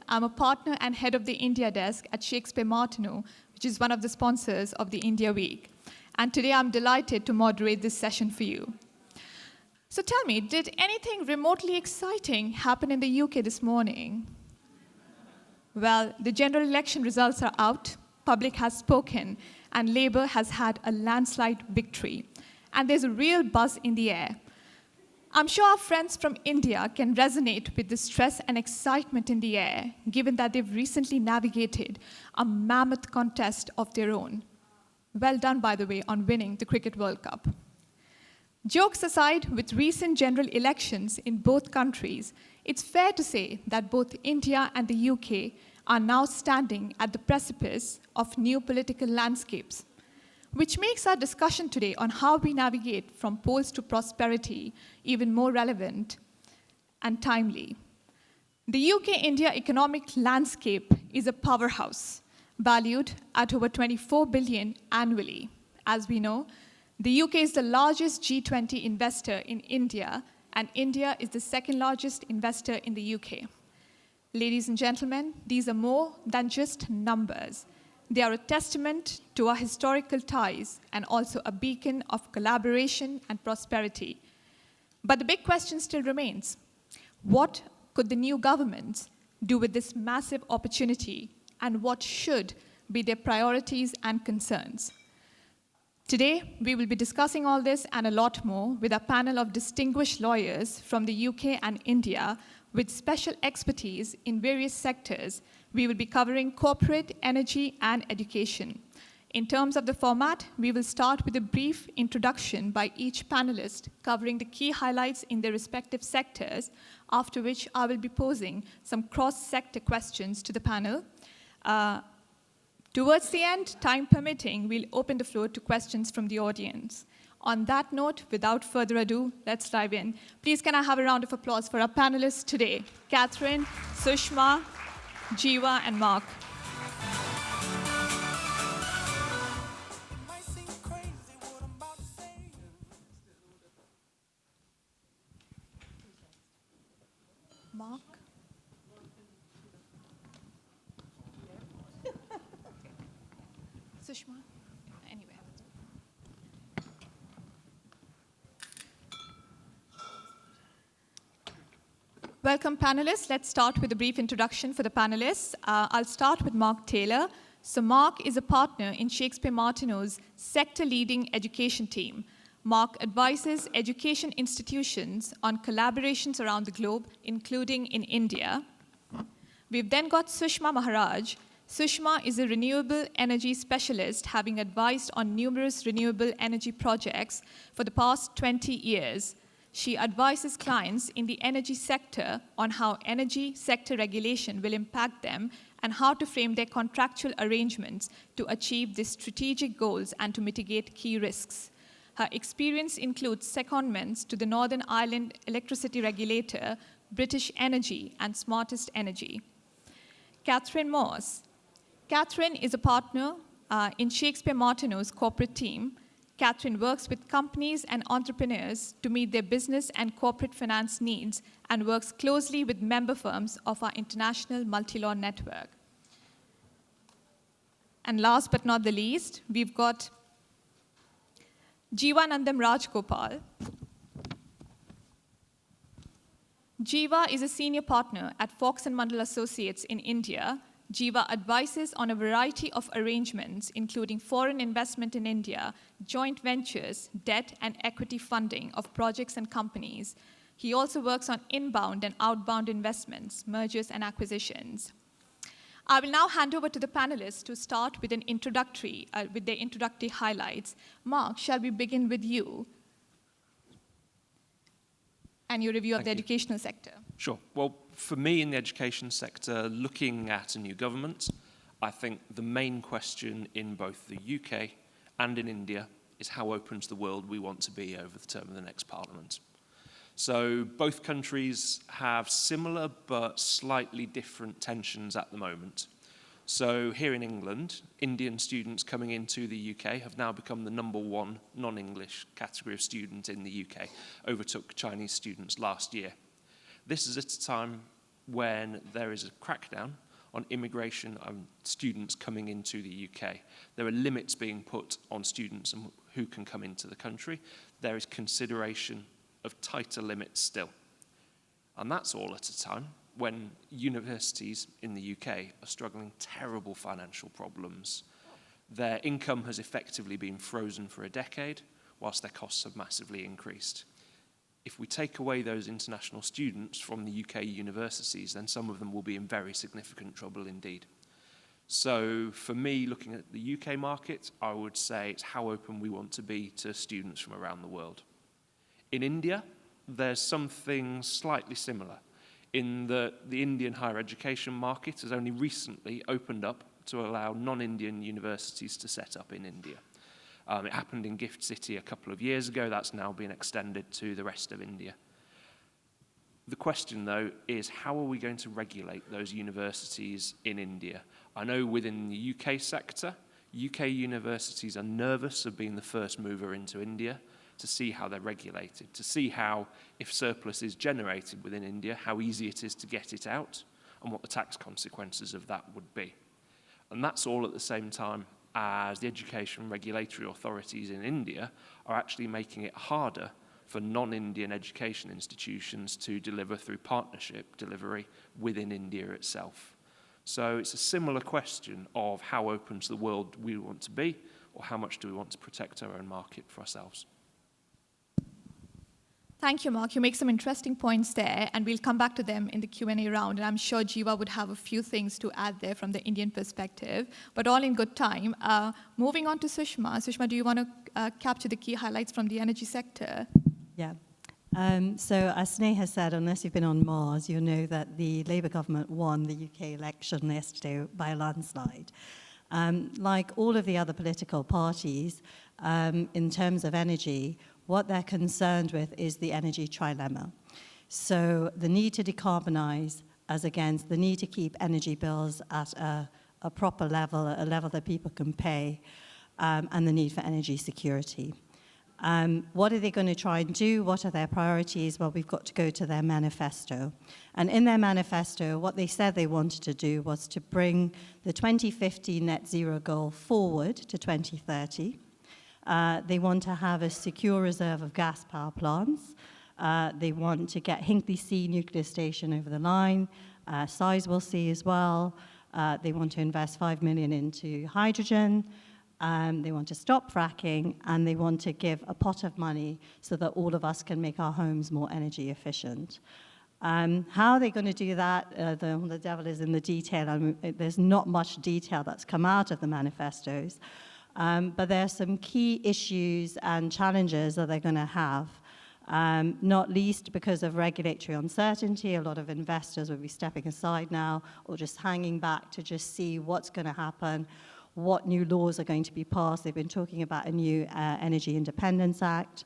I'm a partner and head of the India desk at Shakespeare Martineau, which is one of the sponsors of the India Week. And today I'm delighted to moderate this session for you. So tell me, did anything remotely exciting happen in the UK this morning? Well, the general election results are out, public has spoken, and Labour has had a landslide victory. And there's a real buzz in the air. I'm sure our friends from India can resonate with the stress and excitement in the air, given that they've recently navigated a mammoth contest of their own. Well done, by the way, on winning the Cricket World Cup. Jokes aside, with recent general elections in both countries, it's fair to say that both India and the UK are now standing at the precipice of new political landscapes, which makes our discussion today on how we navigate from polls to prosperity even more relevant and timely. The UK-India economic landscape is a powerhouse, valued at over 24 billion annually. As we know, the UK is the largest G20 investor in India, and India is the second largest investor in the UK. Ladies and gentlemen, these are more than just numbers. They are a testament to our historical ties and also a beacon of collaboration and prosperity. But the big question still remains. What could the new governments do with this massive opportunity, and what should be their priorities and concerns? Today, we will be discussing all this and a lot more with a panel of distinguished lawyers from the UK and India with special expertise in various sectors. We will be covering corporate, energy, and education. In terms of the format, we will start with a brief introduction by each panelist covering the key highlights in their respective sectors, after which I will be posing some cross-sector questions to the panel. Towards the end, time permitting, we'll open the floor to questions from the audience. On that note, without further ado, let's dive in. Please can I have a round of applause for our panelists today, Catherine, Sushma, Jeeva, and Mark. Mark? Sushma? Anyway. Welcome, panelists. Let's start with a brief introduction for the panelists. I'll start with Mark Taylor. So Mark is a partner in Shakespeare Martineau's sector-leading education team. Mark advises education institutions on collaborations around the globe, including in India. We've then got Sushma Maharaj. Sushma is a renewable energy specialist, having advised on numerous renewable energy projects for the past 20 years. She advises clients in the energy sector on how energy sector regulation will impact them and how to frame their contractual arrangements to achieve their strategic goals and to mitigate key risks. Her experience includes secondments to the Northern Ireland electricity regulator, British Energy, and Smartest Energy. Catherine Morse. Catherine is a partner in Shakespeare Martineau's corporate team. Catherine works with companies and entrepreneurs to meet their business and corporate finance needs and works closely with member firms of our international multi-law network. And last but not the least, we've got Jeevanandham Rajagopal. Jeeva is a senior partner at Fox & Mandal Associates in India. Jeeva advises on a variety of arrangements, including foreign investment in India, joint ventures, debt and equity funding of projects and companies. He also works on inbound and outbound investments, mergers and acquisitions. I will now hand over to the panelists to start with their introductory highlights. Mark, shall we begin with you and your review of the educational sector? Sure. Well, for me in the education sector, looking at a new government, I think the main question in both the UK and in India is how open to the world we want to be over the term of the next parliament. So both countries have similar but slightly different tensions at the moment. So here in England, Indian students coming into the UK have now become the #1 non-English category of student in the UK, overtook Chinese students last year. This is at a time when there is a crackdown on immigration and students coming into the UK. There are limits being put on students and who can come into the country. There is consideration of tighter limits still. And that's all at a time when universities in the UK are struggling terrible financial problems. Their income has effectively been frozen for a decade, whilst their costs have massively increased. If we take away those international students from the UK universities, then some of them will be in very significant trouble indeed. So for me, looking at the UK market, I would say it's how open we want to be to students from around the world. In India, there's something slightly similar in that the Indian higher education market has only recently opened up to allow non-Indian universities to set up in India. It happened in Gift City a couple of years ago. That's now been extended to the rest of India. The question, though, is how are we going to regulate those universities in India? I know within the UK sector, UK universities are nervous of being the first mover into India to see how they're regulated, to see how, if surplus is generated within India, how easy it is to get it out and what the tax consequences of that would be. And that's all at the same time as the education regulatory authorities in India are actually making it harder for non-Indian education institutions to deliver through partnership delivery within India itself. So it's a similar question of how open to the world we want to be, or how much do we want to protect our own market for ourselves. Thank you, Mark. You make some interesting points there, and we'll come back to them in the Q&A round. And I'm sure Jeeva would have a few things to add there from the Indian perspective, but all in good time. Moving on to Sushma. Sushma, do you want to capture the key highlights from the energy sector? Yeah. So as Sneha said, unless you've been on Mars, you'll know that the Labour government won the UK election yesterday by a landslide. Like all of the other political parties, in terms of energy, what they're concerned with is the energy trilemma. So the need to decarbonize as against the need to keep energy bills at a proper level, a level that people can pay, and the need for energy security. What are they going to try and do? What are their priorities? Well, we've got to go to their manifesto. And in their manifesto, what they said they wanted to do was to bring the 2050 net zero goal forward to 2030. They want to have a secure reserve of gas power plants. They want to get Hinkley C nuclear station over the line, Sizewell C as well. They want to invest 5 million into hydrogen. They want to stop fracking, and they want to give a pot of money so that all of us can make our homes more energy efficient. How are they going to do that? The devil is in the detail. I mean, there's not much detail that's come out of the manifestos. But there are some key issues and challenges that they're going to have, not least because of regulatory uncertainty. A lot of investors will be stepping aside now or just hanging back to just see what's going to happen, what new laws are going to be passed. They've been talking about a new Energy Independence Act.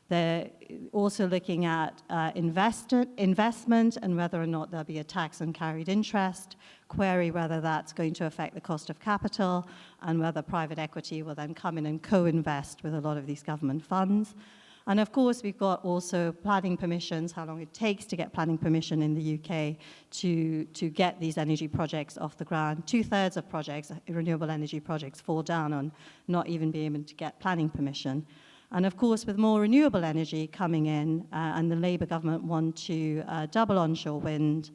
They're also looking at investment and whether or not there'll be a tax on carried interest, query whether that's going to affect the cost of capital, and whether private equity will then come in and co-invest with a lot of these government funds. And of course, we've got also planning permissions, how long it takes to get planning permission in the UK to get these energy projects off the ground. 2/3 of projects, renewable energy projects, fall down on not even being able to get planning permission. And of course, with more renewable energy coming in, and the Labour government want to double onshore wind,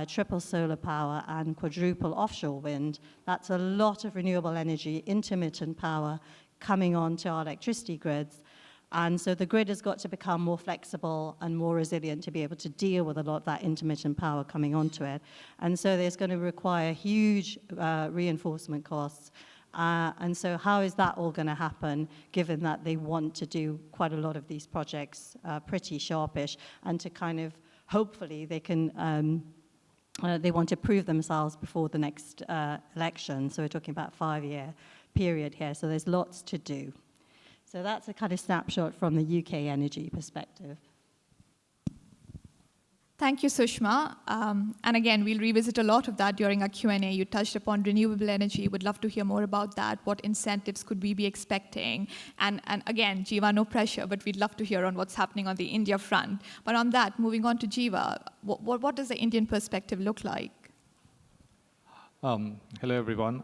triple solar power, and quadruple offshore wind, that's a lot of renewable energy, intermittent power coming onto our electricity grids. And so the grid has got to become more flexible and more resilient to be able to deal with a lot of that intermittent power coming onto it. And so there's going to require huge reinforcement costs. And so how is that all going to happen, given that they want to do quite a lot of these projects pretty sharpish, and to kind of, hopefully, they can, they want to prove themselves before the next election. So we're talking about a 5-year period here. So there's lots to do. So that's a kind of snapshot from the UK energy perspective. Thank you, Sushma. And again, we'll revisit a lot of that during our Q&A. You touched upon renewable energy. Would love to hear more about that. What incentives could we be expecting? And again, Jeeva, no pressure, but we'd love to hear on what's happening on the India front. But on that, moving on to Jeeva, what does the Indian perspective look like? Hello, everyone.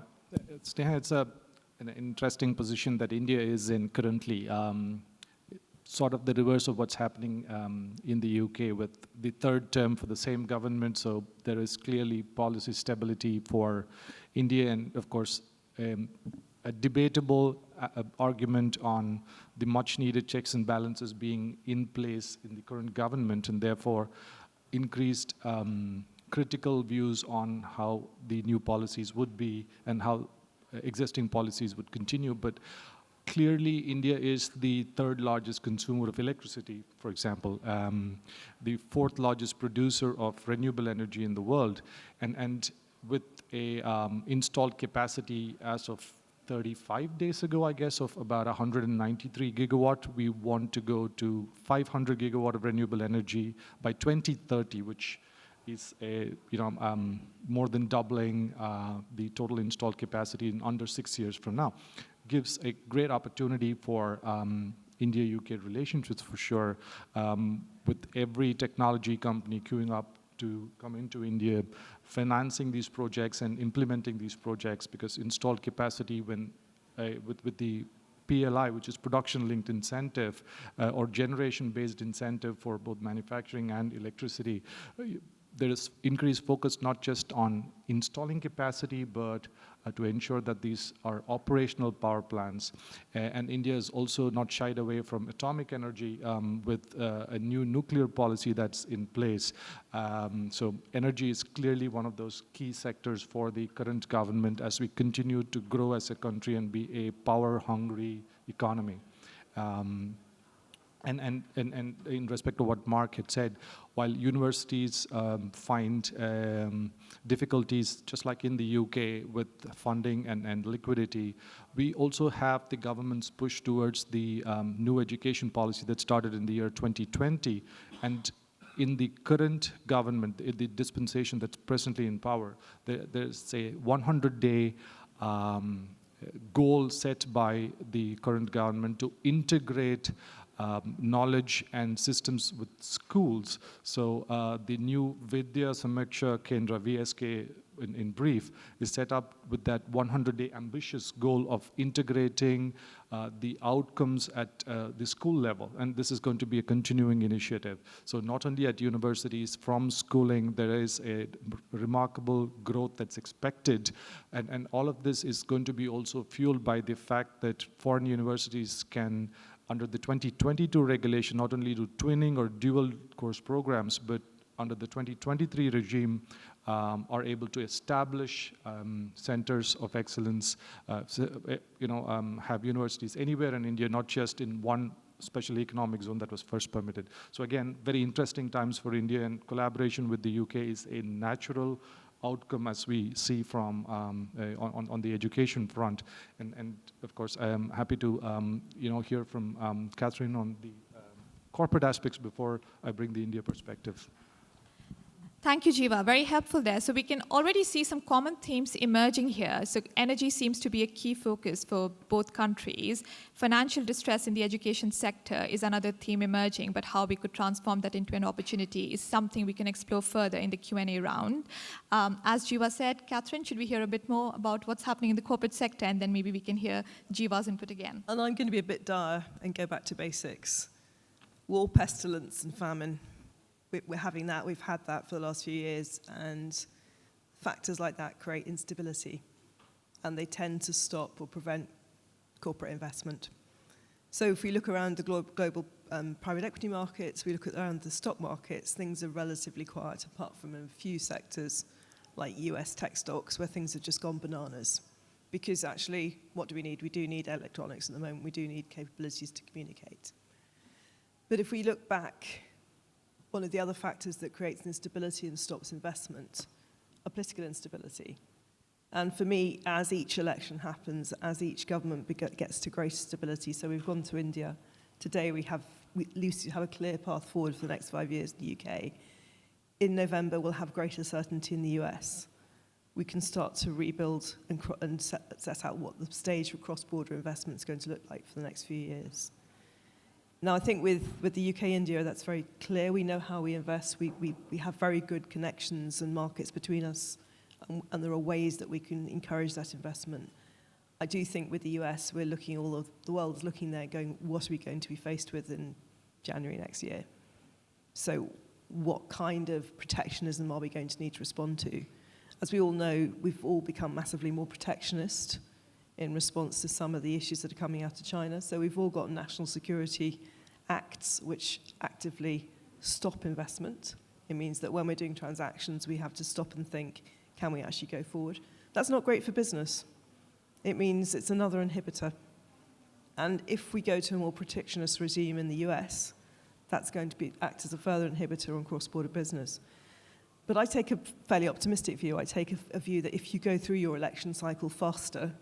Sneha, it's an interesting position that India is in currently. Sort of the reverse of what's happening in the UK with the third term for the same government. So there is clearly policy stability for India, and of course, a debatable argument on the much needed checks and balances being in place in the current government, and therefore increased critical views on how the new policies would be and how existing policies would continue. But clearly, India is the third largest consumer of electricity, for example, the fourth largest producer of renewable energy in the world, and with a installed capacity as of 35 days ago, I guess, of about 193 gigawatt, we want to go to 500 gigawatt of renewable energy by 2030, which is more than doubling the total installed capacity in under 6 years from now. Gives a great opportunity for India-UK relationships, for sure, with every technology company queuing up to come into India, financing these projects and implementing these projects, because installed capacity when with the PLI, which is production-linked incentive, or generation-based incentive for both manufacturing and electricity, there is increased focus not just on installing capacity, but to ensure that these are operational power plants. And India is also not shied away from atomic energy with a new nuclear policy that's in place. So energy is clearly one of those key sectors for the current government as we continue to grow as a country and be a power-hungry economy. And in respect to what Mark had said, while universities find difficulties, just like in the UK, with funding and liquidity, we also have the government's push towards the new education policy that started in the year 2020. And in the current government, the dispensation that's presently in power, there's a 100-day goal set by the current government to integrate knowledge and systems with schools. So the new Vidya Samiksha Kendra, VSK in brief, is set up with that 100-day ambitious goal of integrating the outcomes at the school level. And this is going to be a continuing initiative. So not only at universities, from schooling, there is a remarkable growth that's expected. And all of this is going to be also fueled by the fact that foreign universities can, under the 2022 regulation, not only do twinning or dual course programs, but under the 2023 regime, are able to establish centers of excellence, have universities anywhere in India, not just in one special economic zone that was first permitted. So again, very interesting times for India, and collaboration with the UK is a natural outcome, as we see from on the education front. And of course, I am happy to hear from Catherine on the corporate aspects before I bring the India perspective. Thank you, Jeeva. Very helpful there. So we can already see some common themes emerging here. So energy seems to be a key focus for both countries. Financial distress in the education sector is another theme emerging, but how we could transform that into an opportunity is something we can explore further in the Q&A round. As Jeeva said, Catherine, should we hear a bit more about what's happening in the corporate sector, and then maybe we can hear Jeeva's input again. And I'm going to be a bit dire and go back to basics. War, pestilence, and famine. We're having that, we've had that for the last few years, and factors like that create instability, and they tend to stop or prevent corporate investment. So if we look around the global private equity markets, we look around the stock markets, things are relatively quiet, apart from a few sectors like US tech stocks, where things have just gone bananas. Because actually, what do we need? We do need electronics at the moment, we do need capabilities to communicate. But if we look back, one of the other factors that creates instability and stops investment are political instability. And for me, as each election happens, as each government gets to greater stability, so we've gone to India. Today we have a clear path forward for the next 5 years in the UK. in November we'll have greater certainty in the US, we can start to rebuild and set out what the stage for cross-border investment is going to look like for the next few years. Now, I think with the UK-India, that's very clear. We know how we invest. We have very good connections and markets between us, and there are ways that we can encourage that investment. I do think with the US, we're looking, all of the world's looking there going, what are we going to be faced with in January next year? So what kind of protectionism are we going to need to respond to? As we all know, we've all become massively more protectionist in response to some of the issues that are coming out of China. So we've all got national security acts which actively stop investment. It means that when we're doing transactions, we have to stop and think, can we actually go forward? That's not great for business. It means it's another inhibitor. And if we go to a more protectionist regime in the US, that's going to act as a further inhibitor on cross-border business. But I take a fairly optimistic view. I take a view that if you go through your election cycle faster,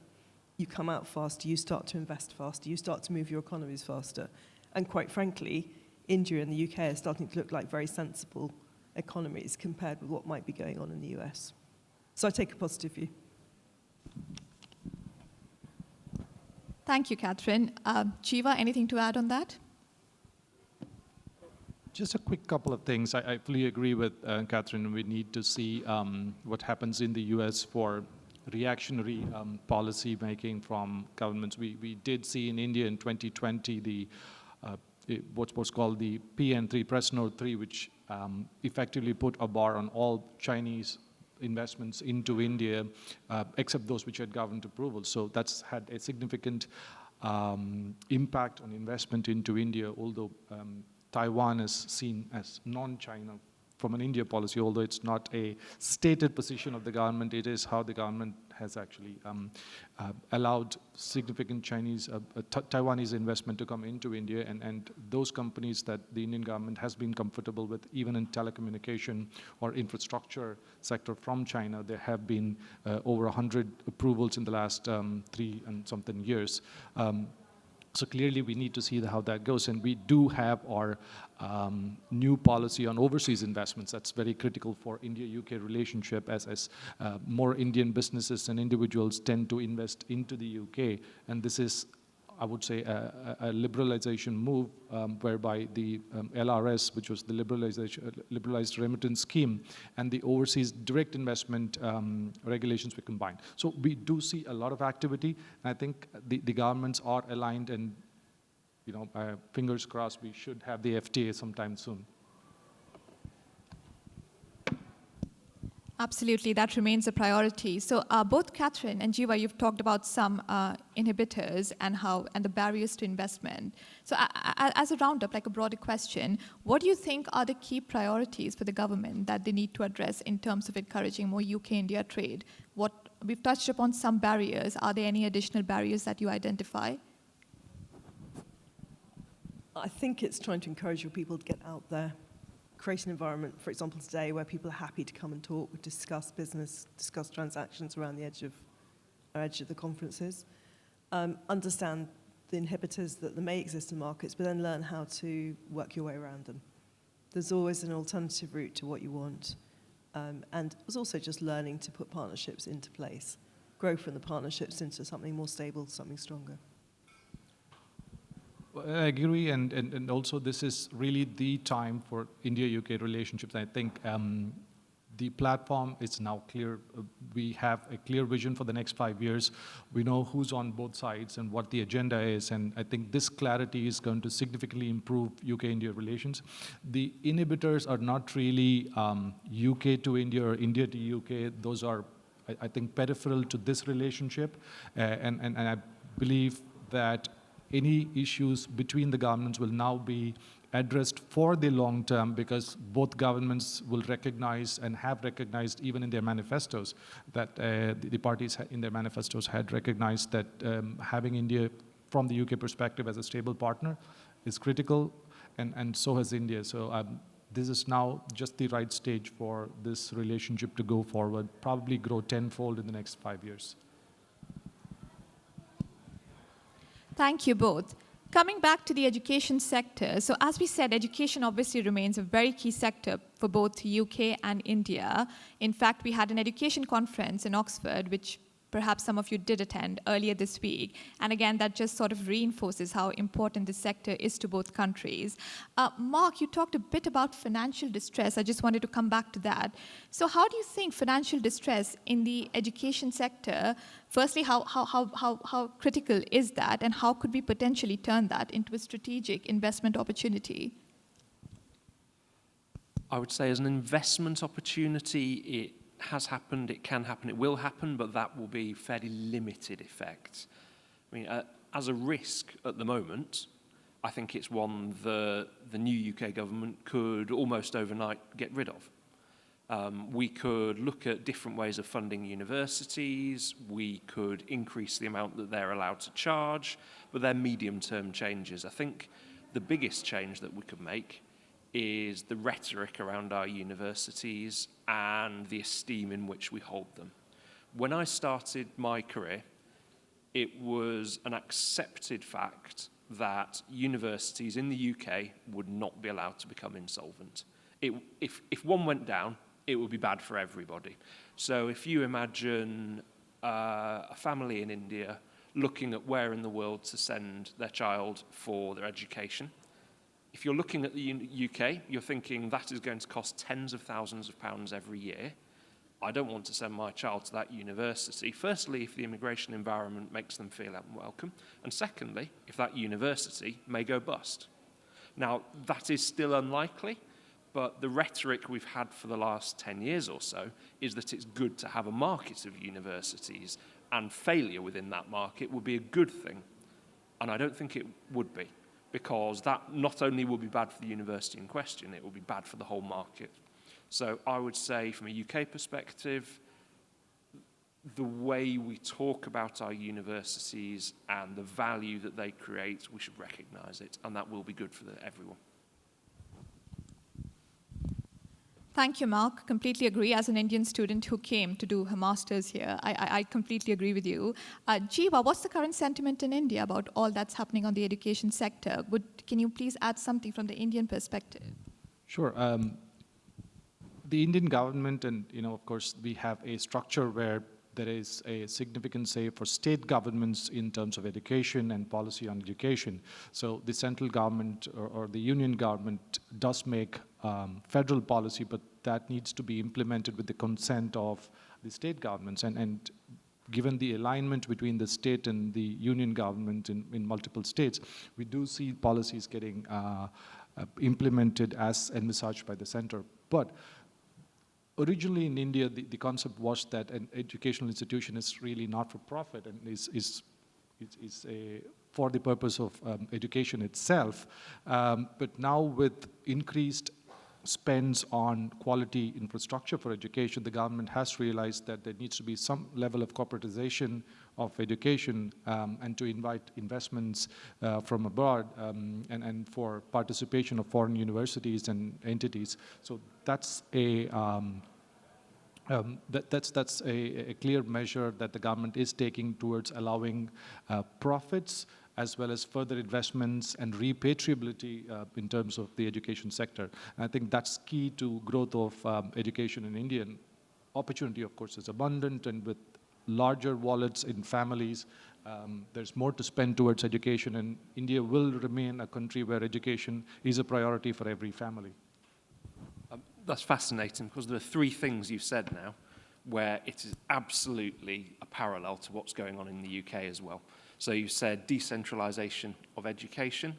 you come out faster, you start to invest faster, you start to move your economies faster. And quite frankly, India and the UK are starting to look like very sensible economies compared with what might be going on in the US. So I take a positive view. Thank you, Catherine. Jeeva, anything to add on that? Just a quick couple of things. I fully agree with Catherine. We need to see what happens in the US for reactionary policy making from governments. We did see in India in 2020 what's called the PN3, Press Note 3, which effectively put a bar on all Chinese investments into India, except those which had government approval. So that's had a significant impact on investment into India, although Taiwan is seen as non-China from an India policy, although it's not a stated position of the government. It is how the government has actually allowed significant Taiwanese investment to come into India, and those companies that the Indian government has been comfortable with, even in telecommunication or infrastructure sector from China, there have been over 100 approvals in the last 3 and something years. So clearly we need to see how that goes, and we do have our new policy on overseas investments. That's very critical for India-UK relationship, as more Indian businesses and individuals tend to invest into the UK, and this is, I would say, a liberalization move whereby the LRS, which was the liberalized remittance scheme, and the overseas direct investment regulations were combined. So we do see a lot of activity. And I think the governments are aligned, and fingers crossed, we should have the FTA sometime soon. Absolutely, that remains a priority. So both Catherine and Jeeva, you've talked about some inhibitors and the barriers to investment. So as a roundup, like a broader question, what do you think are the key priorities for the government that they need to address in terms of encouraging more UK-India trade? We've touched upon some barriers. Are there any additional barriers that you identify? I think it's trying to encourage your people to get out there, create an environment, for example, today, where people are happy to come and talk, discuss business, discuss transactions around the edge of the conferences, understand the inhibitors that may exist in markets, but then learn how to work your way around them. There's always an alternative route to what you want, and it's also just learning to put partnerships into place, grow from the partnerships into something more stable, something stronger. I agree, and also this is really the time for India-UK relationships. I think the platform is now clear. We have a clear vision for the next 5 years. We know who's on both sides and what the agenda is, and I think this clarity is going to significantly improve UK-India relations. The inhibitors are not really UK to India or India to UK. Those are, I think, peripheral to this relationship, and I believe that any issues between the governments will now be addressed for the long term, because both governments will recognize and have recognized, even in their manifestos, that the parties in their manifestos had recognized that having India from the UK perspective as a stable partner is critical, and so has India. So this is now just the right stage for this relationship to go forward, probably grow tenfold in the next 5 years. Thank you both. Coming back to the education sector, so as we said, education obviously remains a very key sector for both UK and India. In fact, we had an education conference in Oxford, which perhaps some of you did attend earlier this week. And again, that just sort of reinforces how important this sector is to both countries. Mark, you talked a bit about financial distress. I just wanted to come back to that. So how do you think financial distress in the education sector, firstly, how critical is that, and how could we potentially turn that into a strategic investment opportunity? I would say as an investment opportunity, it has happened, it can happen, it will happen, but that will be fairly limited effect. I mean, as a risk at the moment, I think it's one the new UK government could almost overnight get rid of. We could look at different ways of funding universities, we could increase the amount that they're allowed to charge, but they're medium-term changes. I think the biggest change that we could make is the rhetoric around our universities and the esteem in which we hold them. When I started my career, it was an accepted fact that universities in the UK would not be allowed to become insolvent. If one went down, it would be bad for everybody. So if you imagine a family in India looking at where in the world to send their child for their education, if you're looking at the UK, you're thinking that is going to cost tens of thousands of pounds every year. I don't want to send my child to that university. Firstly, if the immigration environment makes them feel unwelcome. And secondly, if that university may go bust. Now, that is still unlikely, but the rhetoric we've had for the last 10 years or so is that it's good to have a market of universities, and failure within that market would be a good thing. And I don't think it would be, because that not only will be bad for the university in question, it will be bad for the whole market. So I would say from a UK perspective, the way we talk about our universities and the value that they create, we should recognise it, and that will be good for everyone. Thank you, Mark. Completely agree. As an Indian student who came to do her master's here, I completely agree with you. Jeeva, what's the current sentiment in India about all that's happening on the education sector? Can you please add something from the Indian perspective? Sure. The Indian government, and of course, we have a structure where there is a significant say for state governments in terms of education and policy on education. So the central government or the union government does make federal policy, but that needs to be implemented with the consent of the state governments. And given the alignment between the state and the union government in multiple states, we do see policies getting implemented as envisaged by the center. But originally in India, the concept was that an educational institution is really not for profit and is for the purpose of education itself. But now with increased spends on quality infrastructure for education, the government has realized that there needs to be some level of corporatization of education and to invite investments from abroad and for participation of foreign universities and entities. So that's a clear measure that the government is taking towards allowing profits as well as further investments and repatriability in terms of the education sector. And I think that's key to growth of education in India. And opportunity, of course, is abundant, and with larger wallets in families, there's more to spend towards education, and India will remain a country where education is a priority for every family. That's fascinating, because there are three things you've said now where it is absolutely a parallel to what's going on in the UK as well. So you said decentralisation of education.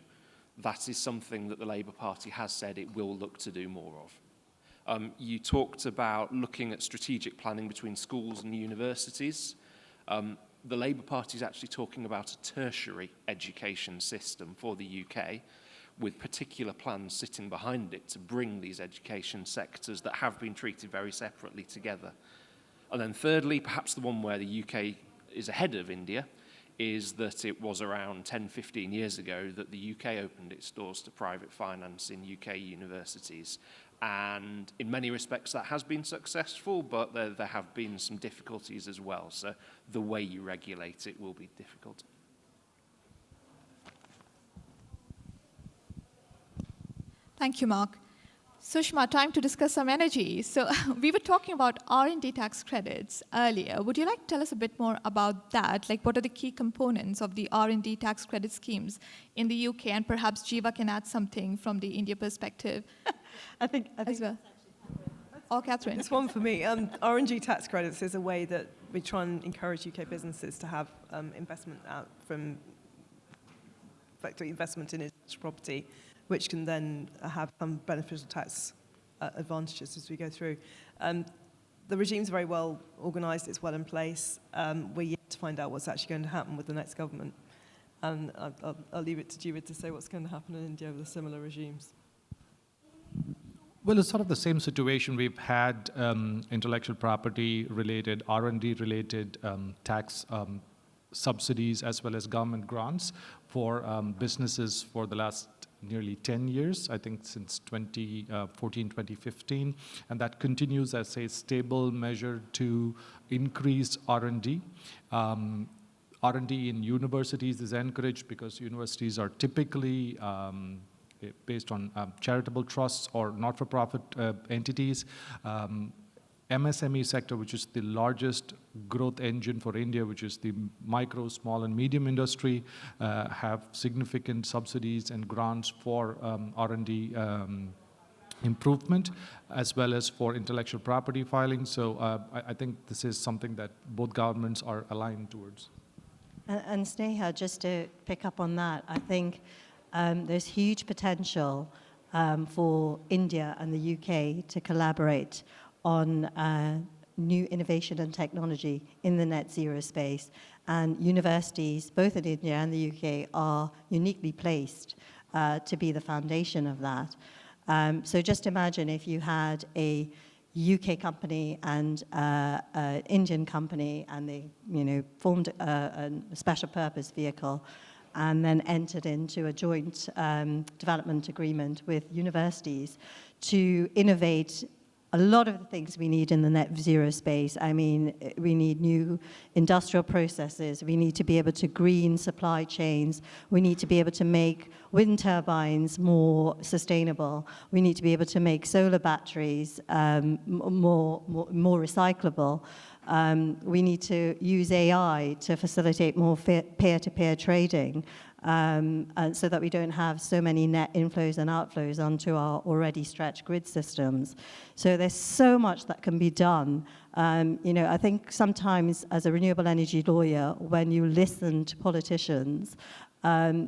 That is something that the Labour Party has said it will look to do more of. You talked about looking at strategic planning between schools and universities. The Labour Party is actually talking about a tertiary education system for the UK, with particular plans sitting behind it to bring these education sectors that have been treated very separately together. And then thirdly, perhaps the one where the UK is ahead of India, is that it was around 10, 15 years ago that the UK opened its doors to private finance in UK universities. And in many respects that has been successful, but there have been some difficulties as well. So the way you regulate it will be difficult. Thank you, Mark. Sushma, time to discuss some energy. So we were talking about R&D tax credits earlier. Would you like to tell us a bit more about that? Like, what are the key components of the R&D tax credit schemes in the UK? And perhaps Jeeva can add something from the India perspective I think as well. Or Catherine. This one for me. R&D tax credits is a way that we try and encourage UK businesses to have investment out from effectively investment in intellectual property, which can then have some beneficial tax advantages as we go through. The regime's very well organised, it's well in place. We're yet to find out what's actually going to happen with the next government. And I'll leave it to Jeeva to say what's going to happen in India with similar regimes. Well, it's sort of the same situation. We've had intellectual property-related, R&D-related tax subsidies as well as government grants for businesses for the last nearly 10 years, I think since 2014, 2015. And that continues as a stable measure to increase R&D. R&D in universities is encouraged because universities are typically based on charitable trusts or not-for-profit entities. MSME sector, which is the largest growth engine for India, which is the micro, small, and medium industry, have significant subsidies and grants for R&D improvement, as well as for intellectual property filing. So I think this is something that both governments are aligned towards. And Sneha, just to pick up on that, I think there's huge potential for India and the UK to collaborate on new innovation and technology in the net zero space. And universities, both in India and the UK, are uniquely placed to be the foundation of that. So just imagine if you had a UK company and an Indian company, and they, formed a special purpose vehicle, and then entered into a joint development agreement with universities to innovate a lot of the things we need in the net zero space. I mean, we need new industrial processes. We need to be able to green supply chains. We need to be able to make wind turbines more sustainable. We need to be able to make solar batteries more recyclable. We need to use AI to facilitate more peer-to-peer trading, so that we don't have so many net inflows and outflows onto our already stretched grid systems. So there's so much that can be done. I think sometimes as a renewable energy lawyer, when you listen to politicians, they're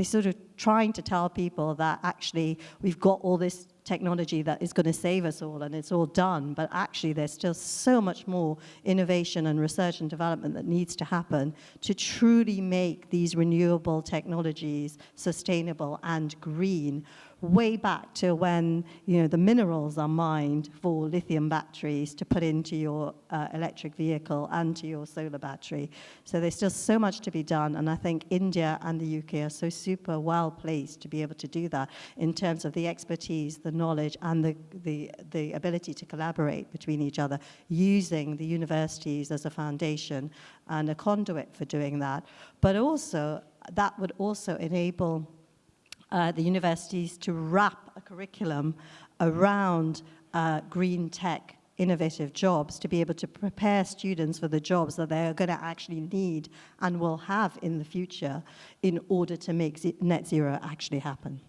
sort of trying to tell people that actually we've got all this technology that is going to save us all and it's all done, but actually there's still so much more innovation and research and development that needs to happen to truly make these renewable technologies sustainable and green, way back to when the minerals are mined for lithium batteries to put into your electric vehicle and to your solar battery. So there's still so much to be done, and I think India and the UK are so super well placed to be able to do that in terms of the expertise, the knowledge, and the ability to collaborate between each other, using the universities as a foundation and a conduit for doing that. But also, that would also enable the universities to wrap a curriculum around green tech innovative jobs to be able to prepare students for the jobs that they're going to actually need and will have in the future in order to make net zero actually happen.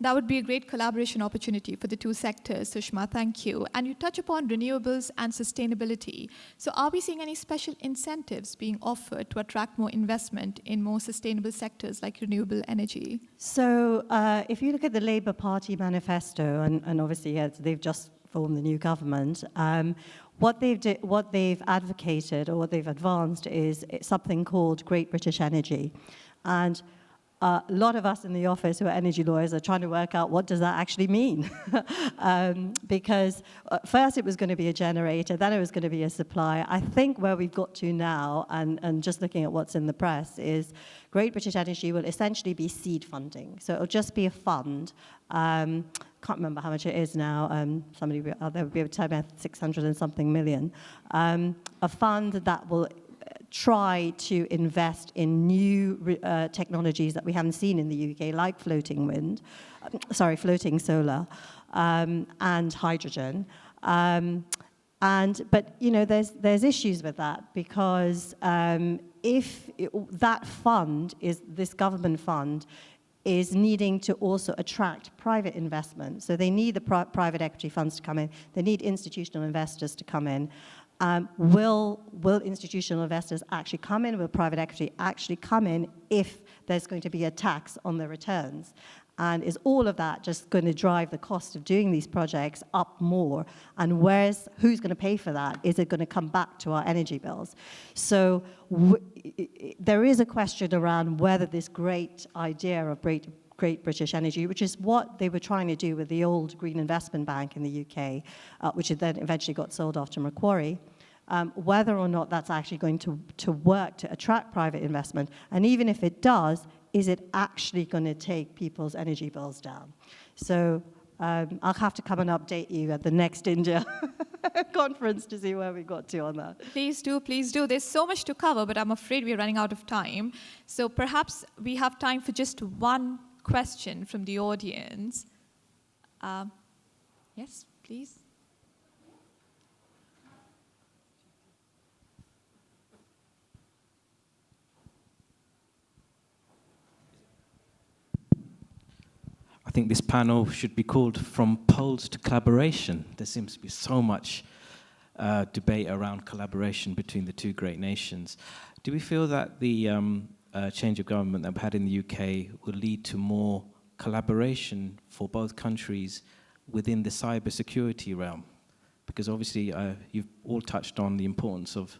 That would be a great collaboration opportunity for the two sectors, Sushma. Thank you. And you touch upon renewables and sustainability. So are we seeing any special incentives being offered to attract more investment in more sustainable sectors like renewable energy? So if you look at the Labour Party manifesto, and obviously they've just formed the new government, what they've advocated or what they've advanced is something called Great British Energy. And a lot of us in the office who are energy lawyers are trying to work out what does that actually mean. Because first it was going to be a generator, then it was going to be a supply. I think where we've got to now, and just looking at what's in the press, is Great British Energy will essentially be seed funding. So it'll just be a fund. Can't remember how much it is now. Somebody out there would be able to tell me 600 and something million. A fund that will try to invest in new technologies that we haven't seen in the UK, like floating solar and hydrogen. But you know, there's issues with that, because if that fund this government fund is needing to also attract private investment, so they need the private equity funds to come in, they need institutional investors to come in. Will institutional investors actually come in? Will private equity actually come in if there's going to be a tax on the returns? And is all of that just going to drive the cost of doing these projects up more? And who's going to pay for that? Is it going to come back to our energy bills? So there is a question around whether this great idea of Great British Energy, which is what they were trying to do with the old Green Investment Bank in the UK, which then eventually got sold off to Macquarie, whether or not that's actually going to work to attract private investment. And even if it does, is it actually going to take people's energy bills down? So I'll have to come and update you at the next India conference to see where we got to on that. Please do, please do. There's so much to cover, but I'm afraid we're running out of time. So perhaps we have time for just one question from the audience. Yes, please. I think this panel should be called From Polls to Collaboration. There seems to be so much debate around collaboration between the two great nations. Do we feel that the change of government that we've had in the UK will lead to more collaboration for both countries within the cybersecurity realm? Because obviously you've all touched on the importance of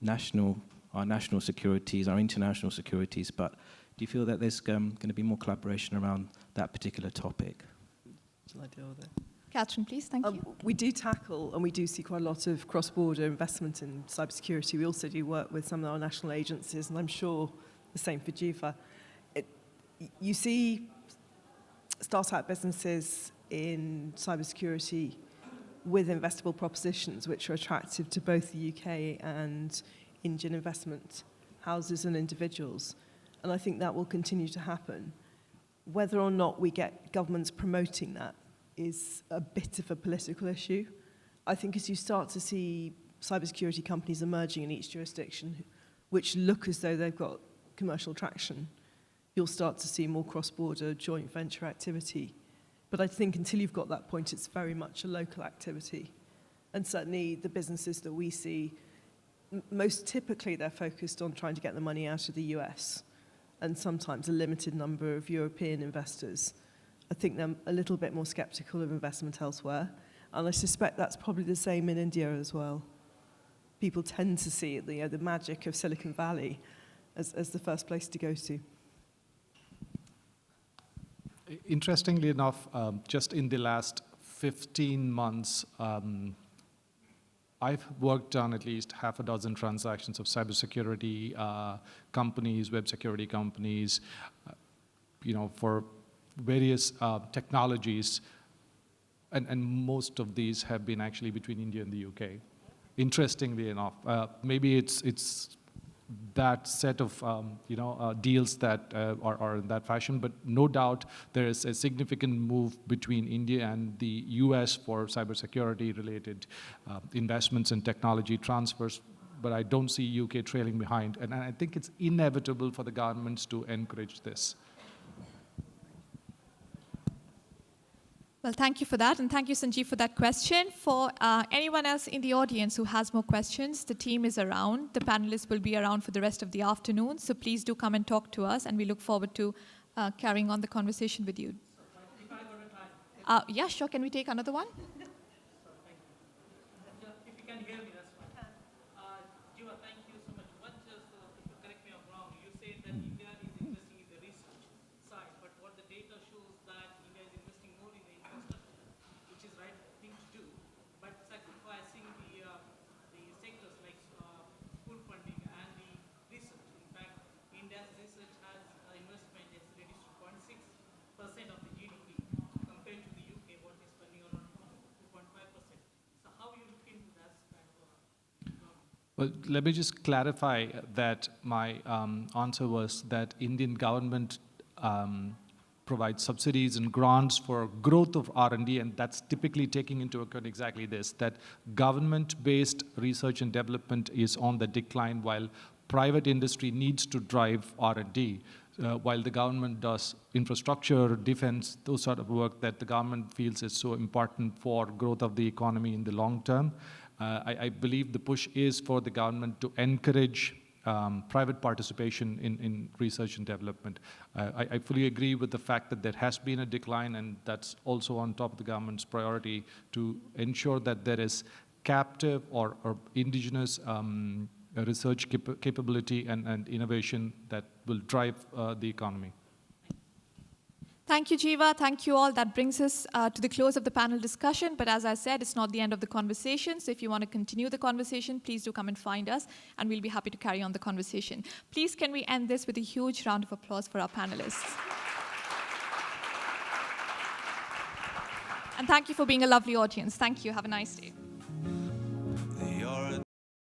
our national securities, our international securities, but do you feel that there's going to be more collaboration around that particular topic? Shall I deal with it? Catherine, please, thank you. We do tackle, and we do see quite a lot of cross-border investment in cybersecurity. We also do work with some of our national agencies, and I'm sure the same for Jiva. You see start-up businesses in cybersecurity with investable propositions which are attractive to both the UK and Indian investment houses and individuals. And I think that will continue to happen. Whether or not we get governments promoting that is a bit of a political issue. I think as you start to see cybersecurity companies emerging in each jurisdiction which look as though they've got commercial traction, you'll start to see more cross-border joint venture activity. But I think until you've got that point, it's very much a local activity. And certainly the businesses that we see, most typically they're focused on trying to get the money out of the US, and sometimes a limited number of European investors. I think they're a little bit more skeptical of investment elsewhere, and I suspect that's probably the same in India as well. People tend to see the magic of Silicon Valley as the first place to go to. Interestingly enough, just in the last 15 months, I've worked on at least half a dozen transactions of cybersecurity companies, web security companies, for various technologies, and most of these have been actually between India and the UK. Interestingly enough, maybe it's that set of deals that are in that fashion, but no doubt there is a significant move between India and the US for cybersecurity related investments and technology transfers, but I don't see UK trailing behind, and I think it's inevitable for the governments to encourage this. Well, thank you for that, and thank you, Sanjeev, for that question. For anyone else in the audience who has more questions, the team is around. The panelists will be around for the rest of the afternoon, so please do come and talk to us, and we look forward to carrying on the conversation with you. Yeah, sure. Can we take another one? If you can hear me, that's fine. Jiva, thank you so much. One, just correct me if I'm wrong. You said that India is investing in the research side, but what the data shows that India is investing more in the infrastructure, which is right thing to do, but sacrificing the sectors like school funding and the research. In fact, India's research has investment is reduced to 0.6% of the GDP compared to the UK, what is spending around 2.5%. So how you look into that kind of Well, let me just clarify that my answer was that Indian government provides subsidies and grants for growth of R&D, and that's typically taking into account exactly this, that government-based research and development is on the decline while private industry needs to drive R&D. While the government does infrastructure, defense, those sort of work that the government feels is so important for growth of the economy in the long term. I believe the push is for the government to encourage private participation in research and development. I fully agree with the fact that there has been a decline, and that's also on top of the government's priority to ensure that there is captive or indigenous research capability and innovation that will drive the economy. Thank you, Jeeva. Thank you all. That brings us to the close of the panel discussion. But as I said, it's not the end of the conversation. So if you want to continue the conversation, please do come and find us, and we'll be happy to carry on the conversation. Please, can we end this with a huge round of applause for our panelists? And thank you for being a lovely audience. Thank you. Have a nice day.